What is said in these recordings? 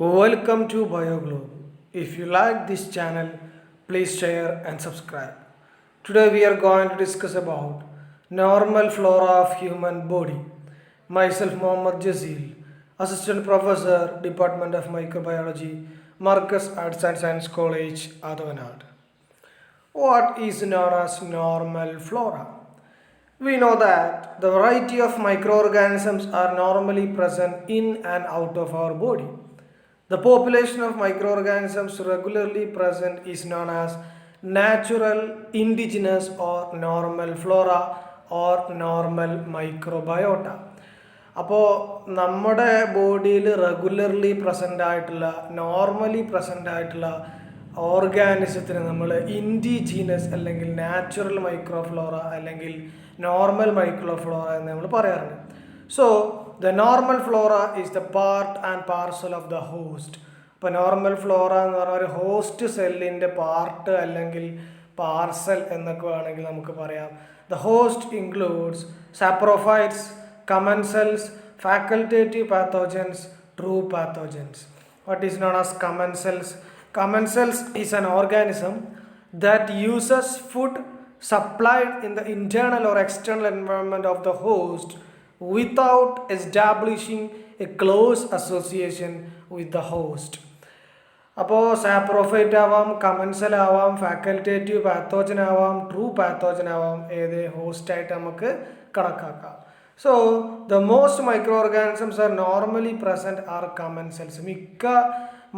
Welcome to BioGlobe. If you like this channel, please share and subscribe. Today we are going to discuss about normal flora of human body. Myself Mohammad Jazil, Assistant Professor, Department of Microbiology, Marcus Arts and Science College, Advanad. What is known as normal flora? We know that the variety of microorganisms are normally present in and out of our body. The population of microorganisms regularly present is known as natural, indigenous, or normal flora or normal microbiota. അപ്പോൾ നമ്മുടെ ബോഡിയിൽ regularly present ആയിട്ടുള്ള normally present ആയിട്ടുള്ള ഓർഗാനിസത്തിന് നമ്മൾ indigenous അല്ലെങ്കിൽ natural microflora അല്ലെങ്കിൽ normal microflora എന്ന് നമ്മൾ പറയാറുണ്ട്. So the normal Flora is the part and parcel of the host. ഇപ്പോൾ നോർമൽ ഫ്ലോറ എന്ന് പറഞ്ഞാൽ ഒരു ഹോസ്റ്റ് സെല്ലിൻ്റെ പാർട്ട് അല്ലെങ്കിൽ പാർസൽ എന്നൊക്കെ വേണമെങ്കിൽ നമുക്ക് പറയാം. The host includes saprophytes, commensals, facultative pathogens, true pathogens. What is known as commensals? Commensals is an organism that uses food supplied in the internal or external environment of the host without establishing a close association with the host. അപ്പോൾ saprophyte ആവാം, commensal ആവാം, facultative pathogen ആവാം, true pathogen ആവാം, ഏത് ഹോസ്റ്റായിട്ട് നമുക്ക് കണക്കാക്കാം. So the most microorganisms are normally present are commensals. മിക്ക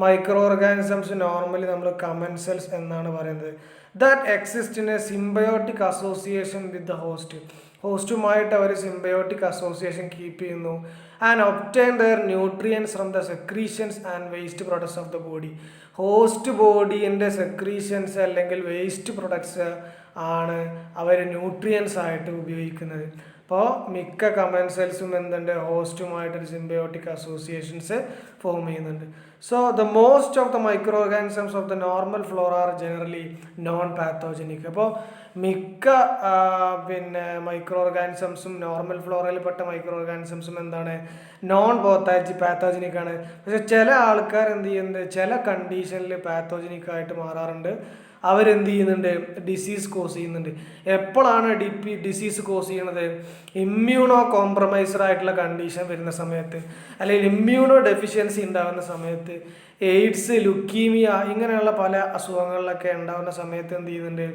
മൈക്രോ ഓർഗാനിസംസ് നോർമലി നമ്മൾ കമൻസൽസ് എന്നാണ് പറയുന്നത്. That exist in a symbiotic association with the host. ഹോസ്റ്റുമായിട്ട് അവർ സിംബയോട്ടിക് അസോസിയേഷൻ കീപ്പ് ചെയ്യുന്നു and obtain their nutrients from the secretions and waste products of the body. Host ബോഡീൻ്റെ secretions അല്ലെങ്കിൽ waste products ആണ് അവർ nutrients ആയിട്ട് ഉപയോഗിക്കുന്നത്. അപ്പോൾ മിക്ക കമൻസൽസും എന്തുണ്ട്, ഹോസ്റ്റുമായിട്ടൊരു സിംബയോട്ടിക് അസോസിയേഷൻസ് ഫോം ചെയ്യുന്നുണ്ട്. So the most of the micro organisms of the normal Flora are generally non pathogenic. അപ്പോൾ മിക്ക മൈക്രോ ഓർഗാനിസംസും നോർമൽ ഫ്ലോറയിൽപ്പെട്ട മൈക്രോ ഓർഗാനിസംസും എന്താണ്, നോൺ പാത്തോജനിക് ആണ്. പക്ഷെ ചില ആൾക്കാർ എന്ത് ചെയ്യുന്നുണ്ട്, ചില കണ്ടീഷനിൽ പാത്തോജനിക് ആയിട്ട് മാറാറുണ്ട്. അവരെന്ത് ചെയ്യുന്നുണ്ട്, ഡിസീസ് കോസ് ചെയ്യുന്നുണ്ട്. എപ്പോഴാണ് ഡിസീസ് കോസ് ചെയ്യുന്നത്, ഇമ്മ്യൂണോ കോംപ്രമൈസ്ഡ് ആയിട്ടുള്ള കണ്ടീഷൻ വരുന്ന സമയത്ത്, അല്ലെങ്കിൽ ഇമ്മ്യൂണോ ഡെഫിഷ്യൻസി ഉണ്ടാകുന്ന സമയത്ത്, എയ്ഡ്സ്, ലുക്കീമിയ ഇങ്ങനെയുള്ള പല അസുഖങ്ങളിലൊക്കെ ഉണ്ടാകുന്ന സമയത്ത് എന്ത് ചെയ്യുന്നുണ്ട്,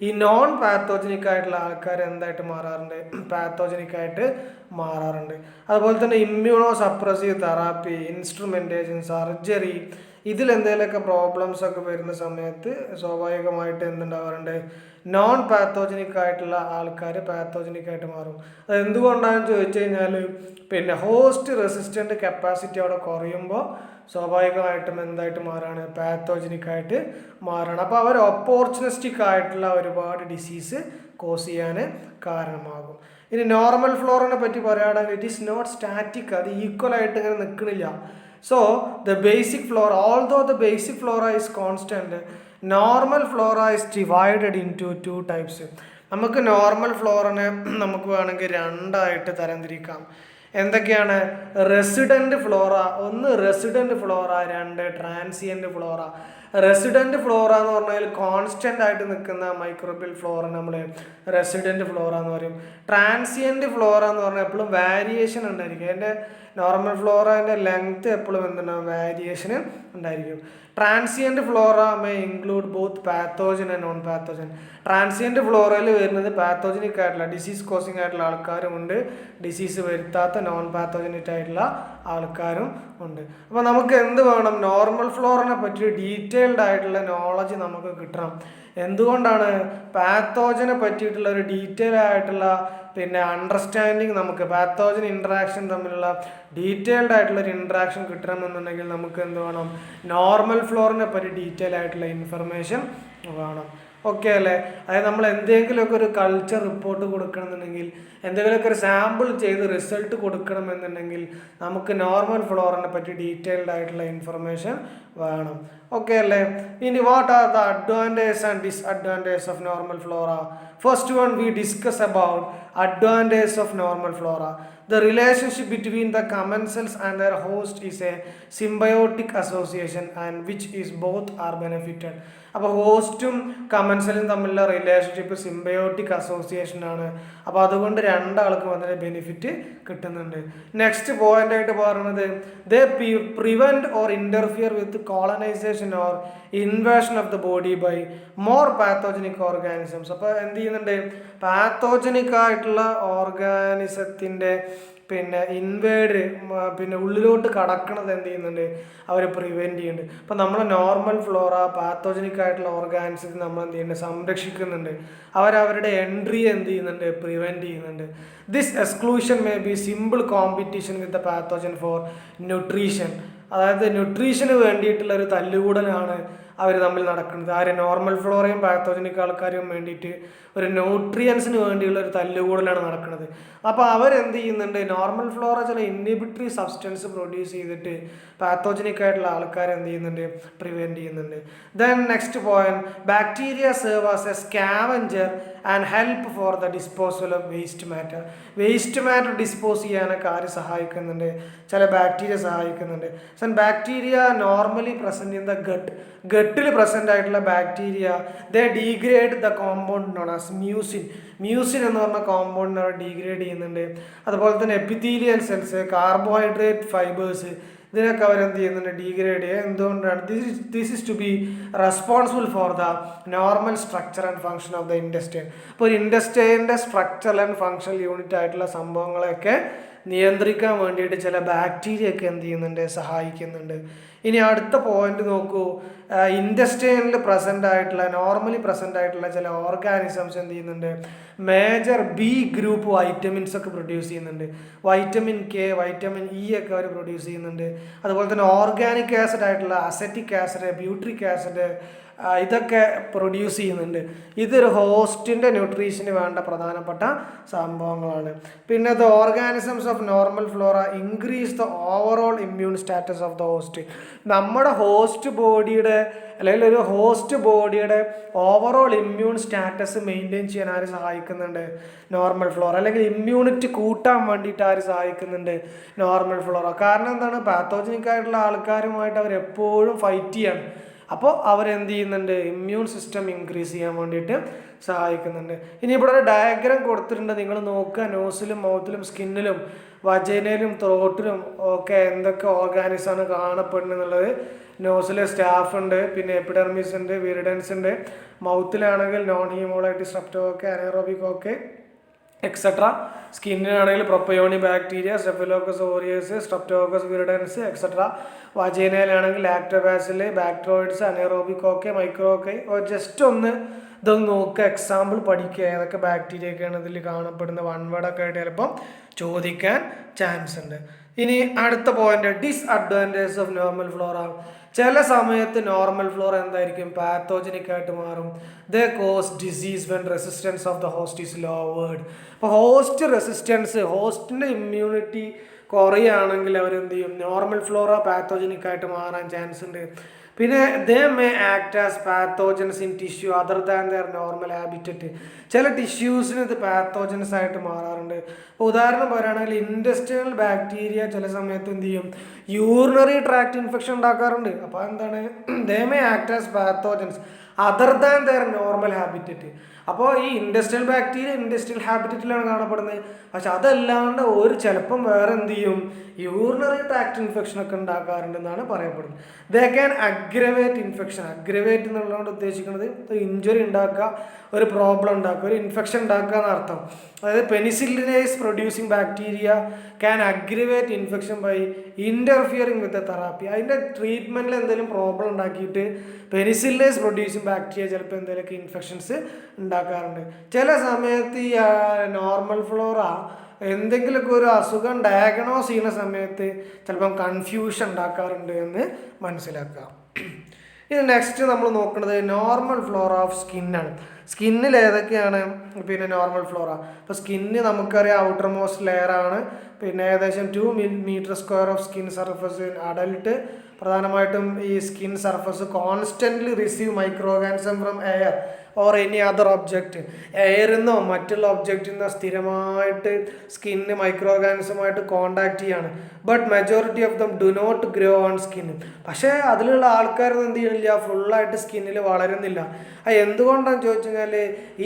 ഈ നോൺ പാത്തോജനിക് ആയിട്ടുള്ള ആൾക്കാർ എന്തായിട്ട് മാറാറുണ്ട്, പാത്തോജനിക് ആയിട്ട് മാറാറുണ്ട്. അതുപോലെ തന്നെ immunosuppressive therapy, instrumentation, surgery ഇതിലെന്തെങ്കിലുമൊക്കെ പ്രോബ്ലംസ് ഒക്കെ വരുന്ന സമയത്ത് സ്വാഭാവികമായിട്ട് എന്തുണ്ടാവാറുണ്ട്, നോൺ പാത്തോജനിക് ആയിട്ടുള്ള ആൾക്കാർ പാത്തോജനിക് ആയിട്ട് മാറും. അത് എന്തുകൊണ്ടാണെന്ന് ചോദിച്ചു കഴിഞ്ഞാൽ ഹോസ്റ്റ് റെസിസ്റ്റൻ്റ് കപ്പാസിറ്റി അവിടെ കുറയുമ്പോൾ സ്വാഭാവികമായിട്ടും എന്തായിട്ട് മാറാണ്, പാത്തോജനിക് ആയിട്ട് മാറാണ്. അപ്പോൾ അവർ ഓപ്പർച്യൂണിസ്റ്റിക് ആയിട്ടുള്ള ഒരുപാട് ഡിസീസ് കോസ് ചെയ്യാൻ കാരണമാകും. ഇനി നോർമൽ ഫ്ലോറിനെ പറ്റി പറയുകയാണെങ്കിൽ ഇറ്റ് ഈസ് നോട്ട് സ്റ്റാറ്റിക്, അത് ഈക്വൽ ആയിട്ട് ഇങ്ങനെ നിൽക്കണില്ല. So the basic flora, although the basic flora is constant, normal flora is divided into two types. നമുക്ക് നോർമൽ ഫ്ലോറിനെ നമുക്ക് വേണമെങ്കിൽ രണ്ടായിട്ട് തരംതിരിക്കാം. എന്തൊക്കെയാണ്, റെസിഡൻറ്റ് ഫ്ലോറ, ഒന്ന് റെസിഡൻറ്റ് ഫ്ലോറ, രണ്ട് ട്രാൻസിയൻറ്റ് ഫ്ലോറ. റെസിഡൻറ്റ് ഫ്ലോറ എന്ന് പറഞ്ഞാൽ കോൺസ്റ്റൻ്റ് ആയിട്ട് നിൽക്കുന്ന മൈക്രോബിയൽ ഫ്ലോറ നമ്മൾ റെസിഡൻറ്റ് ഫ്ലോറ എന്ന് പറയും. ട്രാൻസിയൻറ്റ് ഫ്ലോറ എന്ന് പറഞ്ഞാൽ എപ്പോഴും വേരിയേഷൻ ഉണ്ടായിരിക്കും. അതിൻ്റെ നോർമൽ ഫ്ലോറേൻ്റെ ലെങ്ത്ത് എപ്പോഴും എന്തുണ്ടാവും, വേരിയേഷൻ ഉണ്ടായിരിക്കും. Transient flora may include both pathogen and non pathogen. Transient ഫ്ലോറയിൽ വരുന്നത് പാത്തോജനിക് ആയിട്ടുള്ള ഡിസീസ് കോസിങ് ആയിട്ടുള്ള ആൾക്കാരും ഉണ്ട്, ഡിസീസ് വരുത്താത്ത നോൺ പാത്തോജനിക് ആയിട്ടുള്ള ആൾക്കാരും ഉണ്ട്. അപ്പോൾ നമുക്ക് എന്ത് വേണം, നോർമൽ ഫ്ലോറിനെ പറ്റി ഡീറ്റെയിൽഡ് ആയിട്ടുള്ള നോളജ് നമുക്ക് കിട്ടണം. എന്തുകൊണ്ടാണ്, പാത്തോജനെ പറ്റിയിട്ടുള്ള ഒരു ഡീറ്റെയിൽ ആയിട്ടുള്ള അണ്ടർസ്റ്റാൻഡിങ്, നമുക്ക് പാത്തോജൻ ഇൻട്രാക്ഷൻ തമ്മിലുള്ള ഡീറ്റെയിൽഡ് ആയിട്ടുള്ള ഒരു ഇൻട്രാക്ഷൻ കിട്ടണമെന്നുണ്ടെങ്കിൽ നമുക്ക് എന്ത് വേണം, നോർമൽ ഫ്ലോറിനെ പറ്റി ഡീറ്റെയിൽ ആയിട്ടുള്ള ഇൻഫർമേഷൻ വേണം. ഓക്കെ അല്ലേ? അതായത് നമ്മൾ എന്തെങ്കിലുമൊക്കെ ഒരു കൾച്ചർ റിപ്പോർട്ട് കൊടുക്കണമെന്നുണ്ടെങ്കിൽ, എന്തെങ്കിലുമൊക്കെ ഒരു സാമ്പിൾ ചെയ്ത് റിസൾട്ട് കൊടുക്കണമെന്നുണ്ടെങ്കിൽ നമുക്ക് നോർമൽ ഫ്ലോറിനെ പറ്റി ഡീറ്റെയിൽഡ് ആയിട്ടുള്ള ഇൻഫർമേഷൻ വേണം. ഓക്കെ അല്ലേ? ഇനി what are the advantages and disadvantages of normal Flora? First one, we discuss about advantages of normal flora. The relationship between the commensals and their host is a symbiotic association and which is both are benefited. അപ്പോൾ ഹോസ്റ്റും കമൻസലും തമ്മിലുള്ള relationship symbiotic association ആണ്. അപ്പോൾ അതുകൊണ്ട് രണ്ടാൾക്കും അതിൻ്റെ benefit കിട്ടുന്നുണ്ട്. Next point ആയിട്ട് പറയുന്നത് they prevent or interfere with colonisation or invasion of the body by more pathogenic organisms. അപ്പോൾ എന്ത് ചെയ്യുന്നുണ്ട്, പാത്തോജനിക് ആയിട്ടുള്ള ഓർഗാനിസത്തിൻ്റെ ഇൻവേഡ് ഉള്ളിലോട്ട് കടക്കണത് എന്ത് ചെയ്യുന്നുണ്ട്, അവർ പ്രിവെൻറ്റ് ചെയ്യുന്നുണ്ട്. അപ്പോൾ നമ്മൾ നോർമൽ ഫ്ലോറ പാത്തോജനിക് ആയിട്ടുള്ള ഓർഗാനിസത്തിൽ നമ്മൾ എന്ത് ചെയ്യുന്നുണ്ട്, സംരക്ഷിക്കുന്നുണ്ട്. അവരവരുടെ എൻട്രി എന്ത് ചെയ്യുന്നുണ്ട്, പ്രിവെൻറ്റ് ചെയ്യുന്നുണ്ട്. This exclusion may be simple competition with the pathogen for nutrition. അതായത് ന്യൂട്രീഷന് വേണ്ടിയിട്ടുള്ള ഒരു തല്ലുകൂടലാണ് അവർ തമ്മിൽ നടക്കുന്നത്. ആര്, നോർമൽ ഫ്ലോറയും പാത്തോജനിക് ആൾക്കാരും വേണ്ടിയിട്ട് ഒരു ന്യൂട്രിയൻസിന് വേണ്ടിയുള്ള ഒരു തല്ലുകൂടലാണ് നടക്കുന്നത്. അപ്പോൾ അവരെന്ത് ചെയ്യുന്നുണ്ട്, നോർമൽ ഫ്ലോറ ചില ഇൻഹിബിറ്ററി സബ്സ്റ്റൻസ് പ്രൊഡ്യൂസ് ചെയ്തിട്ട് പാത്തോജനിക് ആയിട്ടുള്ള ആൾക്കാർ എന്ത് ചെയ്യുന്നുണ്ട്, പ്രിവെൻറ്റ് ചെയ്യുന്നുണ്ട്. Then next point, bacteria serve as a scavenger and help for the disposal of waste matter. Waste matter dispose ചെയ്യാനൊക്കെ ആര് സഹായിക്കുന്നുണ്ട്, ചില ബാക്ടീരിയ സഹായിക്കുന്നുണ്ട്. Bacteria normally present in the ഗട്ടിൽ പ്രസന്റ് ആയിട്ടുള്ള bacteria they degrade the compound known as mucin. Mucin എന്ന് പറഞ്ഞ കോമ്പൗണ്ടിനെ അവർ degrade ചെയ്യുന്നുണ്ട്. അതുപോലെ തന്നെ എപ്പിത്തീലിയൽ സെൽസ്, കാർബോഹൈഡ്രേറ്റ് ഫൈബേഴ്സ്, ഇതിനൊക്കെ അവരെന്ത് ചെയ്യുന്നുണ്ട്, ഡീഗ്രേഡ് ചെയ്യുക. എന്തുകൊണ്ടാണ്? This is to be responsible for the normal structure and function of the intestine. അപ്പോൾ ഒരു ഇൻഡസ്റ്റൈൻ്റെ സ്ട്രക്ചർ ആൻഡ് ഫങ്ഷണൽ യൂണിറ്റ് ആയിട്ടുള്ള സംഭവങ്ങളെയൊക്കെ നിയന്ത്രിക്കാൻ വേണ്ടിയിട്ട് ചില ബാക്ടീരിയ ഒക്കെ എന്ത് ചെയ്യുന്നുണ്ട്, സഹായിക്കുന്നുണ്ട്. ഇനി അടുത്ത പോയിന്റ് നോക്കൂ, ഇൻഡസ്റ്റൈനിൽ പ്രസൻ്റ് ആയിട്ടുള്ള നോർമലി പ്രസൻ്റ് ആയിട്ടുള്ള ചില ഓർഗാനിസംസ് എന്ത് ചെയ്യുന്നുണ്ട്, മേജർ ബി ഗ്രൂപ്പ് വൈറ്റമിൻസ് ഒക്കെ പ്രൊഡ്യൂസ് ചെയ്യുന്നുണ്ട്. വൈറ്റമിൻ കെ, വൈറ്റമിൻ ഇ ഒക്കെ അവർ പ്രൊഡ്യൂസ് ചെയ്യുന്നുണ്ട്. അതുപോലെ തന്നെ ഓർഗാനിക് ആസിഡ് ആയിട്ടുള്ള അസറ്റിക് ആസിഡ്, ബ്യൂട്രിക് ആസിഡ്, ഇതൊക്കെ പ്രൊഡ്യൂസ് ചെയ്യുന്നുണ്ട്. ഇതൊരു ഹോസ്റ്റിൻ്റെ ന്യൂട്രീഷന് വേണ്ട പ്രധാനപ്പെട്ട സംഭവങ്ങളാണ്. പിന്നെ the organisms of normal Flora increase the overall immune status of the host. നമ്മുടെ ഹോസ്റ്റ് ബോഡിയുടെ അല്ലെങ്കിൽ ഒരു ഹോസ്റ്റ് ബോഡിയുടെ ഓവറോൾ ഇമ്മ്യൂൺ സ്റ്റാറ്റസ് മെയിൻറ്റെയിൻ ചെയ്യാൻ ആര് സഹായിക്കുന്നുണ്ട്, നോർമൽ ഫ്ലോറ. അല്ലെങ്കിൽ ഇമ്മ്യൂണിറ്റി കൂട്ടാൻ വേണ്ടിയിട്ട് ആര് സഹായിക്കുന്നുണ്ട്, നോർമൽ ഫ്ലോറ. കാരണം എന്താണ്, പാത്തോജനിക് ആയിട്ടുള്ള ആൾക്കാരുമായിട്ട് അവർ എപ്പോഴും ഫൈറ്റ് ചെയ്യാണ്. അപ്പോൾ അവരെന്ത് ചെയ്യുന്നുണ്ട്, ഇമ്മ്യൂൺ സിസ്റ്റം ഇൻക്രീസ് ചെയ്യാൻ വേണ്ടിയിട്ട് സഹായിക്കുന്നുണ്ട്. ഇനി ഇവിടെ ഒരു ഡയഗ്രാം കൊടുത്തിട്ടുണ്ട്, നിങ്ങൾ നോക്കുക. നോസിലും മൗത്തിലും സ്കിന്നിലും വജൈനയിലും ത്രോട്ടിലും ഒക്കെ എന്തൊക്കെ ഓർഗാനിസാണ് കാണപ്പെടുന്നത് എന്നുള്ളത്. നോസിൽ സ്റ്റാഫ് ഉണ്ട്, പിന്നെ എപ്പിഡെർമിസ് ഉണ്ട്, വിറിഡൻസ് ഉണ്ട്. മൗത്തിലാണെങ്കിൽ non haemolytic streptococcus, anaerobic cocci et cetera. സ്കിന്നിനാണെങ്കിൽ propionibacteria, staphylococcus aureus, streptococcus viridans et cetera. വജൈനയിലാണെങ്കിൽ lactobacilli, bacteroides, anaerobic cocci, micrococci. Just ഒന്ന് ഇതൊന്ന് നോക്കുക, എക്സാമ്പിൾ പഠിക്കുക, ഏതൊക്കെ ബാക്ടീരിയ ഒക്കെയാണ് ഇതിൽ കാണപ്പെടുന്ന വൺ വേർഡൊക്കെ ആയിട്ട് ചിലപ്പം ചോദിക്കാൻ ചാൻസ് ഉണ്ട്. ഇനി അടുത്ത point, disadvantages of normal flora. ചില സമയത്ത് നോർമൽ ഫ്ലോറ എന്തായിരിക്കും, പാത്തോജനിക് ആയിട്ട് മാറും. They cause disease when resistance of the host is lowered. അപ്പോൾ ഹോസ്റ്റ് റെസിസ്റ്റൻസ്, ഹോസ്റ്റിൻ്റെ ഇമ്മ്യൂണിറ്റി കുറയുകയാണെങ്കിൽ അവരെന്ത് ചെയ്യും, നോർമൽ ഫ്ലോറ പാത്തോജനിക് ആയിട്ട് മാറാൻ ചാൻസ് ഉണ്ട്. പിന്നെ they may act as pathogens in tissue other than their normal habitat. ചില ടിഷ്യൂസിന് ഇത് പാത്തോജൻസ് ആയിട്ട് മാറാറുണ്ട്. ഉദാഹരണം പറയുകയാണെങ്കിൽ ഇൻഡസ്ട്രിയൽ ബാക്ടീരിയ ചില സമയത്ത് എന്ത് ചെയ്യും, യൂറിനറി ട്രാക്ട് ഇൻഫെക്ഷൻ ഉണ്ടാക്കാറുണ്ട്. അപ്പോൾ എന്താണ്, they may act as pathogens other than their normal habitat. അപ്പോൾ ഈ ഇൻഡസ്ട്രിയൽ ബാക്ടീരിയ ഇൻഡസ്ട്രിയൽ ഹാബിറ്ററ്റിലാണ് കാണപ്പെടുന്നത്. പക്ഷെ അതല്ലാണ്ട് ഒരു ചിലപ്പം വേറെ എന്ത് ചെയ്യും, യൂറിനറി ട്രാക്ട് ഇൻഫെക്ഷൻ ഒക്കെ ഉണ്ടാക്കാറുണ്ടെന്നാണ് പറയപ്പെടുന്നത്. They can aggravate infection. Aggravate എന്നുള്ളതുകൊണ്ട് ഉദ്ദേശിക്കുന്നത് ഇഞ്ചുറി ഉണ്ടാക്കുക, ഒരു പ്രോബ്ലം ഉണ്ടാക്കുക, ഒരു ഇൻഫെക്ഷൻ ഉണ്ടാക്കുക എന്നർത്ഥം. അതായത് penicillinase producing bacteria can aggravate infection by interfering with therapy. അതിൻ്റെ ട്രീറ്റ്മെൻറ്റിൽ എന്തെങ്കിലും പ്രോബ്ലം ഉണ്ടാക്കിയിട്ട് പെനിസിലിനേസ് പ്രൊഡ്യൂസിങ് ബാക്ടീരിയ ചിലപ്പോൾ എന്തെങ്കിലുമൊക്കെ ഇൻഫെക്ഷൻസ് ഉണ്ടാക്കാറുണ്ട്. ചില സമയത്ത് ഈ നോർമൽ ഫ്ലോറ എന്തെങ്കിലുമൊക്കെ ഒരു അസുഖം ഡയഗ്നോസ് ചെയ്യുന്ന സമയത്ത് ചിലപ്പം കൺഫ്യൂഷൻ ഉണ്ടാക്കാറുണ്ട് എന്ന് മനസ്സിലാക്കാം. ഇനി നെക്സ്റ്റ് നമ്മൾ നോക്കുന്നത് നോർമൽ ഫ്ലോറ ഓഫ് സ്കിന്നാണ്. സ്കിന്നിൽ ഏതൊക്കെയാണ് പിന്നെ നോർമൽ ഫ്ലോറ? ഇപ്പോൾ സ്കിന്ന് നമുക്കറിയാം ഔട്ടർ മോസ്റ്റ് ലെയറാണ്. പിന്നെ ഏകദേശം 2 metre square of skin surface in adult. പ്രധാനമായിട്ടും ഈ skin surface constantly receive microorganism from air or any other object. എയറിൽ നിന്നോ മറ്റുള്ള ഒബ്ജക്റ്റിൽ നിന്നോ സ്ഥിരമായിട്ട് സ്കിന്ന് മൈക്രോ ഓർഗാനിസമായിട്ട് കോണ്ടാക്ട് ചെയ്യാണ്. But majority of them do not grow on skin. പക്ഷേ അതിലുള്ള ആൾക്കാരൊന്നും എന്ത് ചെയ്യണില്ല, ഫുള്ളായിട്ട് സ്കിന്നിൽ വളരുന്നില്ല. അത് എന്തുകൊണ്ടാണെന്ന് ചോദിച്ചു കഴിഞ്ഞാൽ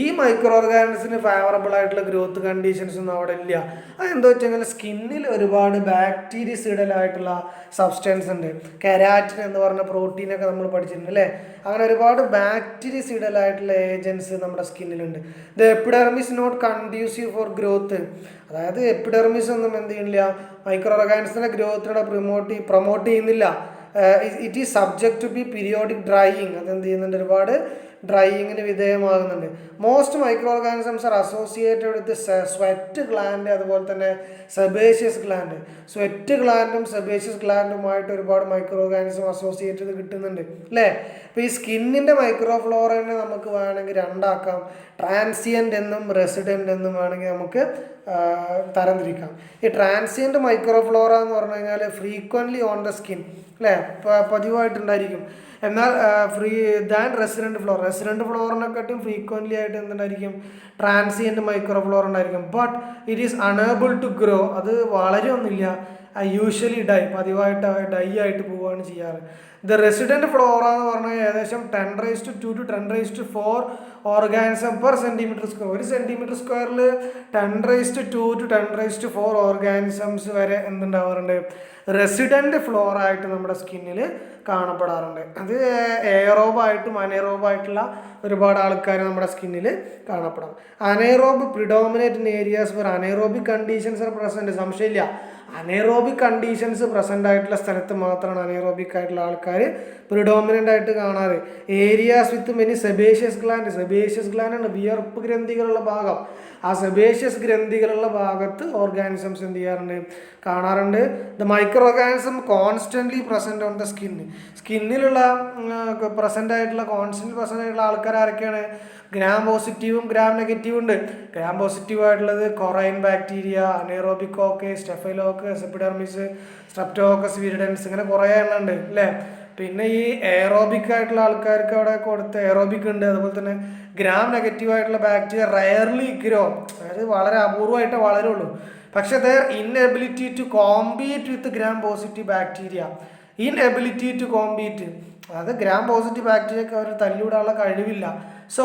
ഈ മൈക്രോ ഓർഗാനിസത്തിന് ഫേവറബിൾ ആയിട്ടുള്ള ഗ്രോത്ത് കണ്ടീഷൻസ് ഒന്നും അവിടെ ഇല്ല. അത് എന്താ വെച്ച് കഴിഞ്ഞാൽ സ്കിന്നിൽ ഒരുപാട് ബാക്ടീരിയസിഡലായിട്ടുള്ള സബ്സ്റ്റൻസ് ഉണ്ട്. കെരാറ്റിൻ എന്ന് പറഞ്ഞ പ്രോട്ടീനൊക്കെ നമ്മൾ പഠിച്ചിട്ടുണ്ട് അല്ലേ. അങ്ങനെ ഒരുപാട് ബാക്ടീരിയസിഡലായിട്ടുള്ള ഏജൻസ് നമ്മുടെ സ്കിന്നിലുണ്ട്. The epidermis not conducive for growth. അതായത് എപ്പിഡെർമിസ് ഒന്നും എന്ത് ചെയ്യുന്നില്ല, മൈക്രോ ഓർഗാനിസത്തിന്റെ ഗ്രോത്തിനെ പ്രൊമോട്ട് ചെയ്യുന്നില്ല. It is subject to be periodic drying. അതെന്ത് ചെയ്യുന്നുണ്ട്, ഒരുപാട് ഡ്രൈയിങ്ങിന് വിധേയമാകുന്നുണ്ട്. Most microorganisms are associated with sweat gland, അതുപോലെ തന്നെ സെബേഷ്യസ് ഗ്ലാൻഡ്. സ്വെറ്റ് ഗ്ലാൻഡും സെബേഷ്യസ് ഗ്ലാൻഡുമായിട്ട് ഒരുപാട് മൈക്രോ ഓർഗാനിസം അസോസിയേറ്റ് ചെയ്ത് കിട്ടുന്നുണ്ട് അല്ലേ. അപ്പോൾ ഈ സ്കിന്നിൻ്റെ മൈക്രോ ഫ്ലോറനെ നമുക്ക് വേണമെങ്കിൽ രണ്ടാക്കാം. ട്രാൻസിയൻ്റ് എന്നും റെസിഡൻ്റ് എന്നും വേണമെങ്കിൽ നമുക്ക് തരംതിരിക്കാം. ഈ ട്രാൻസിയൻ്റ് മൈക്രോ ഫ്ലോറ എന്ന് പറഞ്ഞു കഴിഞ്ഞാൽ ഫ്രീക്വൻ്റ്ലി ഓൺ ദ സ്കിൻ അല്ലേ, പതിവായിട്ടുണ്ടായിരിക്കും. എന്നാൽ റെസിഡൻറ്റ് ഫ്ലോറിനെക്കാട്ടും ഫ്രീക്വൻ്റ്ലി ആയിട്ട് എന്തുണ്ടായിരിക്കും, ട്രാൻസിയൻ്റ് മൈക്രോ ഫ്ലോർ ഉണ്ടായിരിക്കും. But it is unable to grow. അത് വളരെയൊന്നുമില്ല, യൂഷ്വലി പതിവായിട്ട് ഡൈ ആയിട്ട് പോവുകയാണ് ചെയ്യാറ്. ദ റെസിഡൻറ്റ് ഫ്ലോറ എന്ന് പറഞ്ഞാൽ ഏകദേശം 10⁻² to 10⁻4 organism per centimetre square. 1 centimetre സ്ക്വയറിൽ 10⁻² to 10⁻4 ഓർഗാനിസംസ് വരെ എന്തുണ്ടാവാറുണ്ട്, റെസിഡൻറ്റ് ഫ്ലോറ ആയിട്ട് നമ്മുടെ സ്കിന്നിൽ കാണപ്പെടാറുണ്ട്. അത് എയറോബായിട്ടും അനേറോബായിട്ടുള്ള ഒരുപാട് ആൾക്കാർ നമ്മുടെ സ്കിന്നിൽ കാണപ്പെടാം. Anaerobes predominate in areas where anaerobic conditions are present. സംശയമില്ല, അനേറോബിക് കണ്ടീഷൻസ് പ്രസൻ്റ് ആയിട്ടുള്ള സ്ഥലത്ത് മാത്രമാണ് അനേറോബിക് ആയിട്ടുള്ള ആൾക്കാർ പ്രിഡോമിനൻ്റ് ആയിട്ട് കാണാറ്. Areas with many sebaceous gland ആണ് വിയർപ്പ് ഗ്രന്ഥികളുള്ള ഭാഗം. ആ സെബേഷ്യസ് ഗ്രന്ഥികളുള്ള ഭാഗത്ത് ഓർഗാനിസംസ് എന്ത് ചെയ്യാറുണ്ട്, കാണാറുണ്ട്. The microorganism constantly present on the സ്കിന്നിലുള്ള കോൺസ്റ്റൻ്റ് പ്രസൻ്റ് ആയിട്ടുള്ള ആൾക്കാർ ആരൊക്കെയാണ്? ഗ്രാം പോസിറ്റീവും ഗ്രാം നെഗറ്റീവും ഉണ്ട്. ഗ്രാം പോസിറ്റീവ് ആയിട്ടുള്ളത് corynebacteria, anaerobic cocci, staphylococcus, epidermis, streptococcus viridans, ഇങ്ങനെ കുറേ എണ്ണം ഉണ്ട് അല്ലേ. പിന്നെ ഈ എയറോബിക് ആയിട്ടുള്ള ആൾക്കാർക്ക് അവിടെ കൊടുത്ത് എയറോബിക് ഉണ്ട്. അതുപോലെ തന്നെ ഗ്രാം നെഗറ്റീവ് ആയിട്ടുള്ള ബാക്ടീരിയ റയർലി ഗ്രോ, അതായത് വളരെ അപൂർവമായിട്ടേ വളരുള്ളൂ. പക്ഷേ their inability to compete with gram positive bacteria. അതായത് ഗ്രാം പോസിറ്റീവ് ബാക്ടീരിയക്ക് അവർ തല്ലിവിടാനുള്ള കഴിവില്ല. So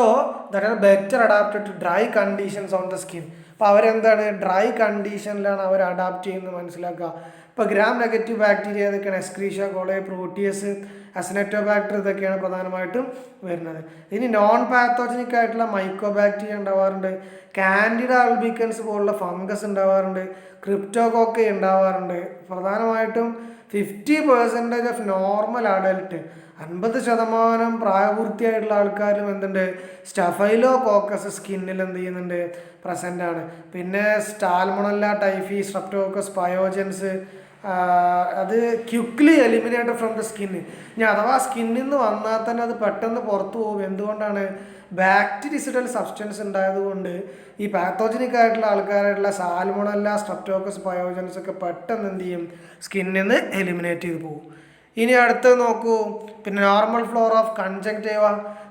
that are better adapted to dry conditions on the skin. അപ്പോൾ അവരെന്താണ്, ഡ്രൈ കണ്ടീഷനിലാണ് അവർ അഡാപ്റ്റ് ചെയ്യുന്നത് മനസ്സിലാക്കുക. ഇപ്പോൾ ഗ്രാം നെഗറ്റീവ് ബാക്ടീരിയ ഇതൊക്കെയാണ് എസ്ക്രീഷ്യ കോളെ, പ്രോട്ടിയസ്, അസിനറ്റോബാക്ടർ, ഇതൊക്കെയാണ് പ്രധാനമായിട്ടും വരുന്നത്. ഇനി നോൺ പാത്തോജനിക് ആയിട്ടുള്ള മൈക്രോ ബാക്ടീരിയ ഉണ്ടാവാറുണ്ട്. കാൻഡിഡ ആൽബിക്കൻസ് പോലുള്ള ഫംഗസ് ഉണ്ടാവാറുണ്ട്. ക്രിപ്റ്റോകോക്കെ ഉണ്ടാവാറുണ്ട്. പ്രധാനമായിട്ടും 50% ഓഫ് നോർമൽ അഡൽട്ട്, 50% പ്രായപൂർത്തിയായിട്ടുള്ള ആൾക്കാരും എന്തുണ്ട്, സ്റ്റഫൈലോകോക്കസ് സ്കിന്നിൽ എന്ത് ചെയ്യുന്നുണ്ട്, പ്രസൻ്റ് ആണ്. പിന്നെ സാൽമോണല്ല ടൈഫി, സ്ട്രെപ്റ്റോക്കസ് പയോജൻസ്, അത് quickly eliminated from the skin. ഇനി അഥവാ സ്കിന്നിൽ നിന്ന് വന്നാൽ തന്നെ അത് പെട്ടെന്ന് പുറത്തു പോകും. എന്തുകൊണ്ടാണ്? ബാക്ടീരിയസിഡൽ സബ്സ്റ്റൻസ് ഉണ്ടായതുകൊണ്ട് ഈ പാത്തോജനിക് ആയിട്ടുള്ള ആൾക്കാരായിട്ടുള്ള സാൽമോണല്ല, സ്ട്രെപ്റ്റോക്കസ് പയോജൻസ് ഒക്കെ പെട്ടെന്ന് എന്ത് ചെയ്യും, സ്കിന്നിൽ നിന്ന് എലിമിനേറ്റ് ചെയ്ത് പോകും. ഇനി അടുത്ത് നോക്കൂ, പിന്നെ normal floor of conjunctiva.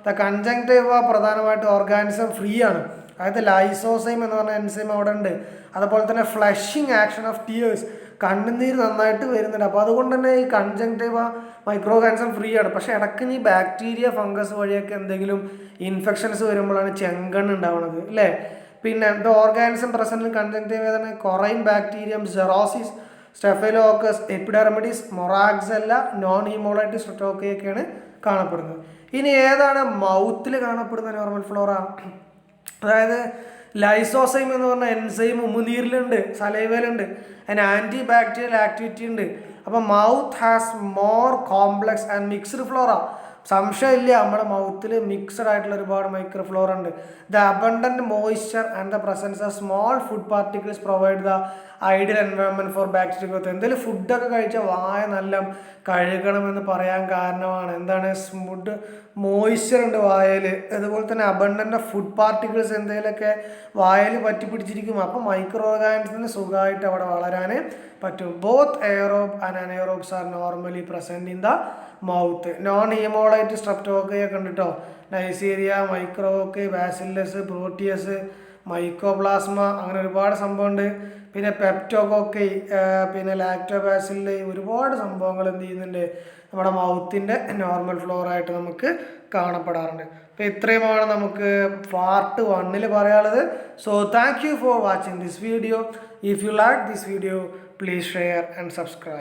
The conjunctiva പ്രധാനമായിട്ട് ഓർഗാനിസം ഫ്രീ ആണ്. അതായത് ലൈസോസൈം എന്ന് പറഞ്ഞ എൻസൈം അവിടെ ഉണ്ട്. അതുപോലെ തന്നെ ഫ്ലഷിങ് ആക്ഷൻ ഓഫ് ടിയേഴ്സ്, കണ്ണുനീര് നന്നായിട്ട് വരുന്നുണ്ട്. അപ്പോൾ അതുകൊണ്ട് തന്നെ ഈ കൺജങ്ക്റ്റൈവ മൈക്രോ ഓർഗാനിസം ഫ്രീ ആണ്. പക്ഷേ ഇടയ്ക്ക് ഈ ബാക്ടീരിയ ഫംഗസ് വഴിയൊക്കെ എന്തെങ്കിലും ഇൻഫെക്ഷൻസ് വരുമ്പോഴാണ് ചെങ്കണ്ണ് ഉണ്ടാവുന്നത് അല്ലേ. പിന്നെ ദ ഓർഗാനിസം പ്രസന്റ് കൺജങ്ക്റ്റൈവ തന്നെ coryne bacterium, സെറോസിസ്, സ്റ്റെഫൈലോക്കസ്, epidermidis, Moraxella, non ഹീമോളൈറ്റിസ്, സ്ട്രെപ്റ്റോക്കയൊക്കെയാണ് കാണപ്പെടുന്നത്. ഇനി ഏതാണ് മൗത്തിൽ കാണപ്പെടുന്ന നോർമൽ ഫ്ലോറ? അതായത് ലൈസോസൈം എന്ന് പറഞ്ഞ എൻസൈം ഉമിനീരിലുണ്ട്, സലൈവയിലുണ്ട്. അതിന് ആൻറ്റി ബാക്ടീരിയൽ ആക്ടിവിറ്റി ഉണ്ട്. അപ്പോൾ mouth has more complex and mixed flora. സംശയമില്ല, നമ്മുടെ മൗത്തിൽ മിക്സഡ് ആയിട്ടുള്ള ഒരുപാട് മൈക്രോ ഫ്ലോറ ഉണ്ട്. The abundant moisture and the presence of small food particles provide the ideal environment for bacteria growth. എന്തെങ്കിലും ഫുഡൊക്കെ കഴിച്ചാൽ വായ നല്ല കഴുകണമെന്ന് പറയാൻ കാരണമാണ് എന്താണ്, ഫുഡ് മോയ്സ്ചർ ഉണ്ട് വായയിൽ, അതുപോലെ തന്നെ അബണ്ടന്റ് ഓഫ് ഫുഡ് പാർട്ടിക്കിൾസ് എന്തെങ്കിലുമൊക്കെ വായയിൽ പറ്റി പിടിച്ചിരിക്കും. അപ്പോൾ മൈക്രോ ഓർഗാനിസത്തിന് സുഖമായിട്ട് അവിടെ വളരാൻ പറ്റും. Both aerobes and anaerobes are normally present in the mouth. Non haemolytic സ്ട്രെപ്റ്റോക്കയൊക്കെ ഉണ്ട് കേട്ടോ. Neisseria, micrococci, bacillus, proteus, mycoplasma, അങ്ങനെ ഒരുപാട് സംഭവമുണ്ട്. പിന്നെ പെപ്റ്റോകോക്കൈ, പിന്നെ ലാക്ടോബാസില്ലി, ഒരുപാട് സംഭവങ്ങൾ എന്ത് ചെയ്യുന്നുണ്ട് നമ്മുടെ മൗത്തിൻ്റെ നോർമൽ ഫ്ലോർ ആയിട്ട് നമുക്ക് കാണപ്പെടാറുണ്ട്. അപ്പോൾ ഇത്രയുമാണ് നമുക്ക് പാർട്ട് 1 പറയാനുള്ളത്. So thank you for watching this video. If you like this video, please share and subscribe.